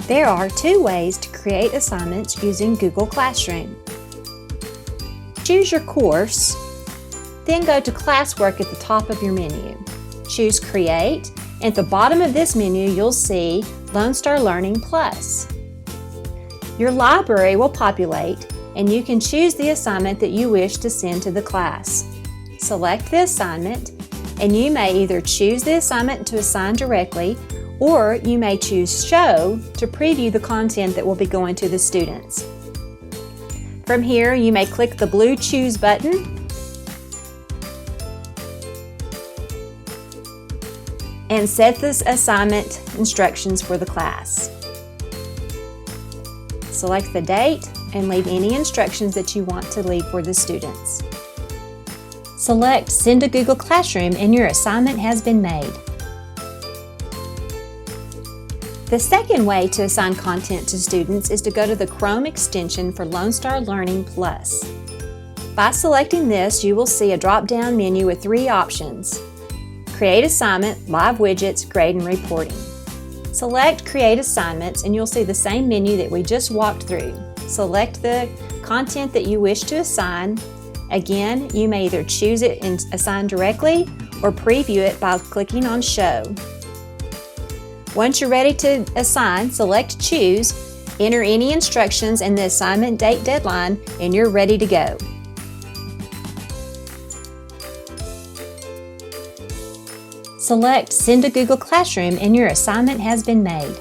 There are 2 ways to create assignments using Google Classroom. Choose your course, then go to Classwork at the top of your menu. Choose Create, and at the bottom of this menu you'll see Lone Star Learning Plus. Your library will populate, and you can choose the assignment that you wish to send to the class. Select the assignment, and you may either choose the assignment to assign directly, or you may choose Show to preview the content that will be going to the students. From here, you may click the blue Choose button and set the assignment instructions for the class. Select the date and leave any instructions that you want to leave for the students. Select Send to Google Classroom and your assignment has been made. The second way to assign content to students is to go to the Chrome extension for Lone Star Learning Plus. By selecting this, you will see a drop-down menu with 3 options: Create Assignment, Live Widgets, Grade, and Reporting. Select Create Assignments and you'll see the same menu that we just walked through. Select the content that you wish to assign. Again, you may either choose it and assign directly or preview it by clicking on Show. Once you're ready to assign, select Choose, enter any instructions and the assignment date deadline, and you're ready to go. Select Send to Google Classroom and your assignment has been made.